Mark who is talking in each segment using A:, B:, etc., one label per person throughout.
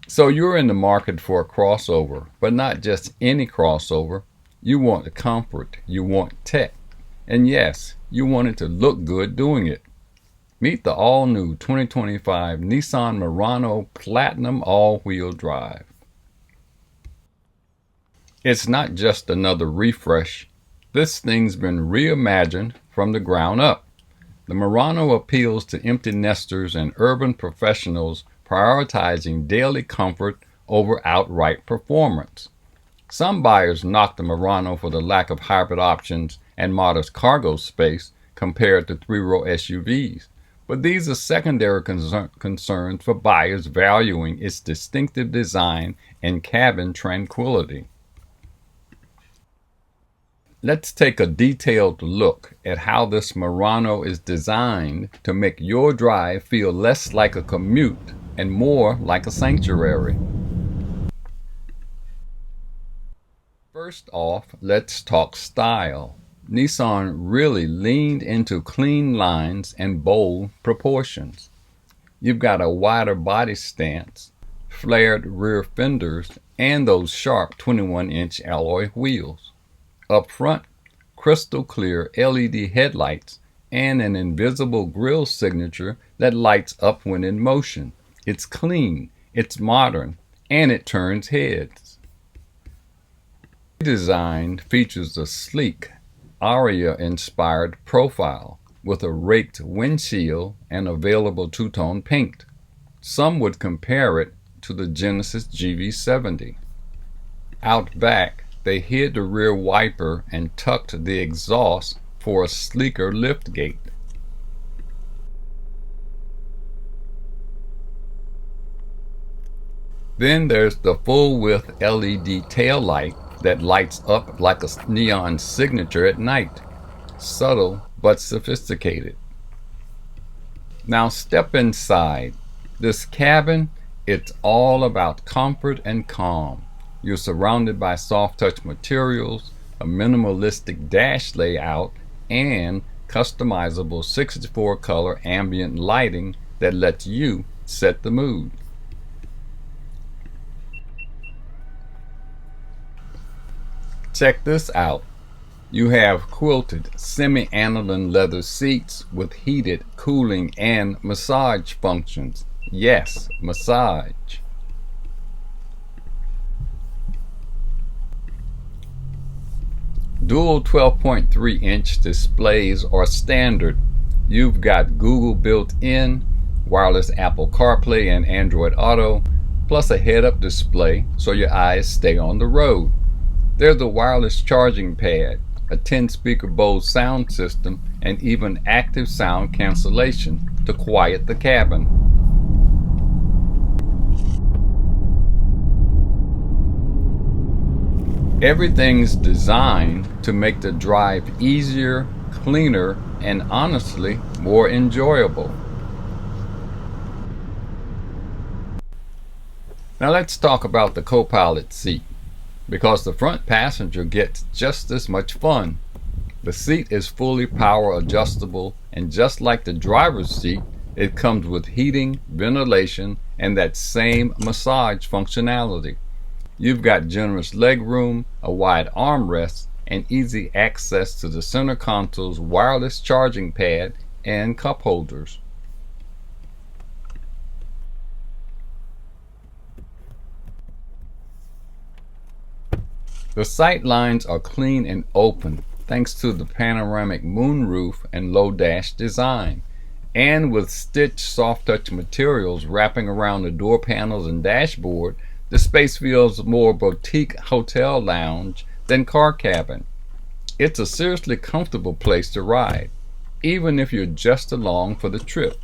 A: So you're in the market for a crossover, but not just any crossover. You want the comfort, you want tech, and yes, you want it to look good doing it. Meet the all-new 2025 Nissan Murano Platinum all-wheel drive. It's not just another refresh. This thing's been reimagined from the ground up. The Murano appeals to empty nesters and urban professionals prioritizing daily comfort over outright performance. Some buyers knock the Murano for the lack of hybrid options and modest cargo space compared to three-row SUVs. But these are secondary concerns for buyers valuing its distinctive design and cabin tranquility. Let's take a detailed look at how this Murano is designed to make your drive feel less like a commute and more like a sanctuary. First off, let's talk style. Nissan really leaned into clean lines and bold proportions. You've got a wider body stance, flared rear fenders, and those sharp 21-inch alloy wheels. Up front, crystal clear LED headlights and an invisible grille signature that lights up when in motion. It's clean, it's modern, and it turns heads. The design features a sleek, Aria-inspired profile with a raked windshield and available two-tone paint. Some would compare it to the Genesis GV70. Out back, they hid the rear wiper and tucked the exhaust for a sleeker liftgate. Then there's the full-width LED taillight that lights up like a neon signature at night. Subtle but sophisticated. Now step inside. This cabin, it's all about comfort and calm. You're surrounded by soft touch materials, a minimalistic dash layout, and customizable 64 color ambient lighting that lets you set the mood. Check this out. You have quilted semi-aniline leather seats with heated, cooling, and massage functions. Yes, massage. Dual 12.3-inch displays are standard. You've got Google built in, wireless Apple CarPlay and Android Auto, plus a head-up display so your eyes stay on the road. There's a wireless charging pad, a 10-speaker Bose sound system, and even active sound cancellation to quiet the cabin. Everything's designed to make the drive easier, cleaner, and honestly, more enjoyable. Now let's talk about the co-pilot seat, because the front passenger gets just as much fun. The seat is fully power adjustable, and just like the driver's seat, it comes with heating, ventilation, and that same massage functionality. You've got generous legroom, a wide armrest, and easy access to the center console's wireless charging pad and cup holders. The sight lines are clean and open thanks to the panoramic moonroof and low dash design. And with stitched soft touch materials wrapping around the door panels and dashboard, the space feels more boutique hotel lounge than car cabin. It's a seriously comfortable place to ride, even if you're just along for the trip.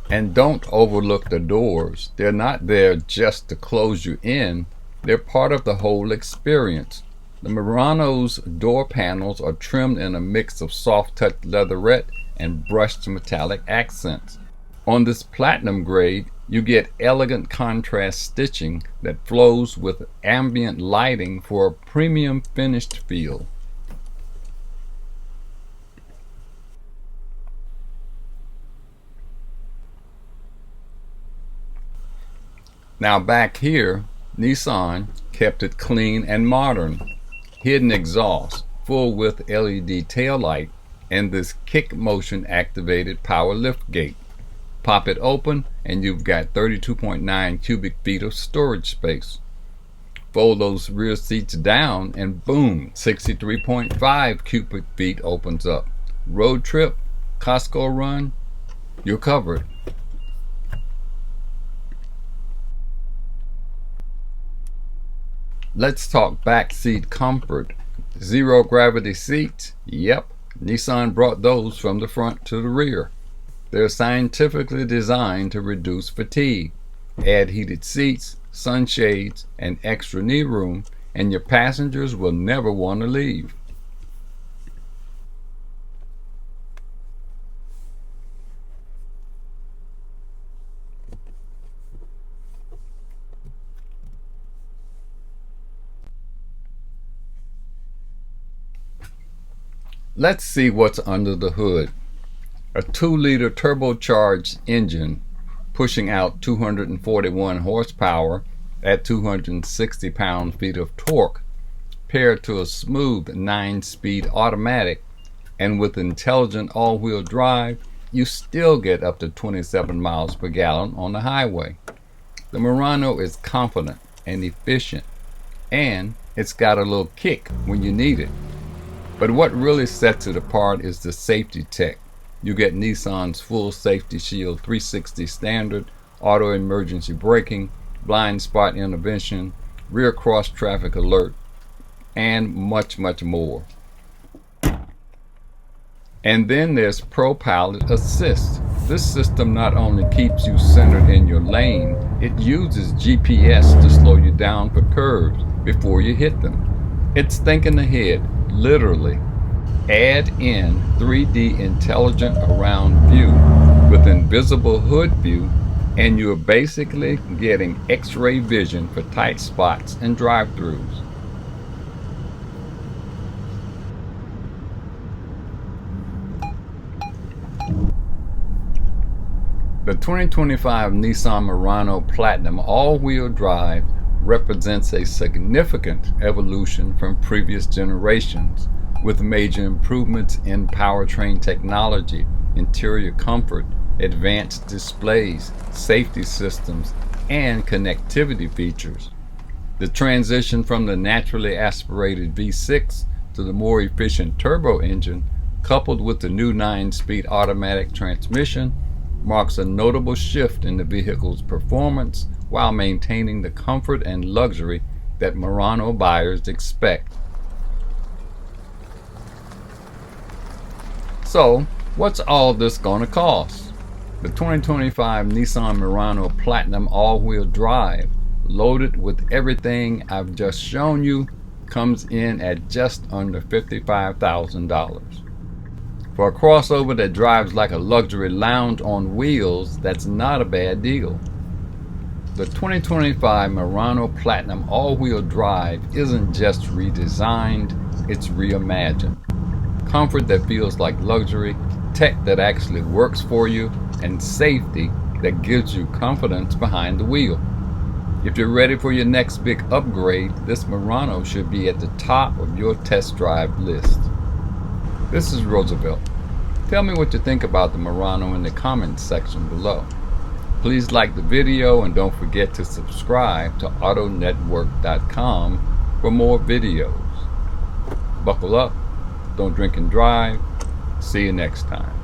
A: And don't overlook the doors. They're not there just to close you in. They're part of the whole experience. The Murano's door panels are trimmed in a mix of soft touch leatherette and brushed metallic accents. On this platinum grade, you get elegant contrast stitching that flows with ambient lighting for a premium finished feel. Now back here, Nissan kept it clean and modern. Hidden exhaust, full width LED taillight, and this kick motion activated power lift gate. Pop it open and you've got 32.9 cubic feet of storage space. Fold those rear seats down and boom, 63.5 cubic feet opens up. Road trip, Costco run, you're covered. Let's talk backseat comfort. Zero gravity seats? Yep, Nissan brought those from the front to the rear. They're scientifically designed to reduce fatigue. Add heated seats, sunshades, and extra knee room, and your passengers will never want to leave. Let's see what's under the hood. A 2-liter turbocharged engine pushing out 241 horsepower at 260 pound-feet of torque, paired to a smooth 9-speed automatic, and with intelligent all-wheel drive, you still get up to 27 miles per gallon on the highway. The Murano is confident and efficient, and it's got a little kick when you need it. But what really sets it apart is the safety tech. You get Nissan's full safety shield 360 standard, auto emergency braking, blind spot intervention, rear cross traffic alert, and much, much more. And then there's Pro Pilot Assist. This system not only keeps you centered in your lane, it uses GPS to slow you down for curves before you hit them. It's thinking ahead, literally. Add in 3D intelligent around view with invisible hood view, and you're basically getting X-ray vision for tight spots and drive-throughs. The 2025 Nissan Murano Platinum all-wheel drive represents a significant evolution from previous generations, with major improvements in powertrain technology, interior comfort, advanced displays, safety systems, and connectivity features. The transition from the naturally aspirated V6 to the more efficient turbo engine, coupled with the new 9-speed automatic transmission, marks a notable shift in the vehicle's performance while maintaining the comfort and luxury that Murano buyers expect. So, what's all this gonna cost? The 2025 Nissan Murano Platinum all-wheel drive, loaded with everything I've just shown you, comes in at just under $55,000. For a crossover that drives like a luxury lounge on wheels, that's not a bad deal. The 2025 Murano Platinum all-wheel drive isn't just redesigned, it's reimagined. Comfort that feels like luxury, tech that actually works for you, and safety that gives you confidence behind the wheel. If you're ready for your next big upgrade, this Murano should be at the top of your test drive list. This is Roosevelt. Tell me what you think about the Murano in the comments section below. Please like the video and don't forget to subscribe to AutoNetwork.com for more videos. Buckle up. Don't drink and drive. See you next time.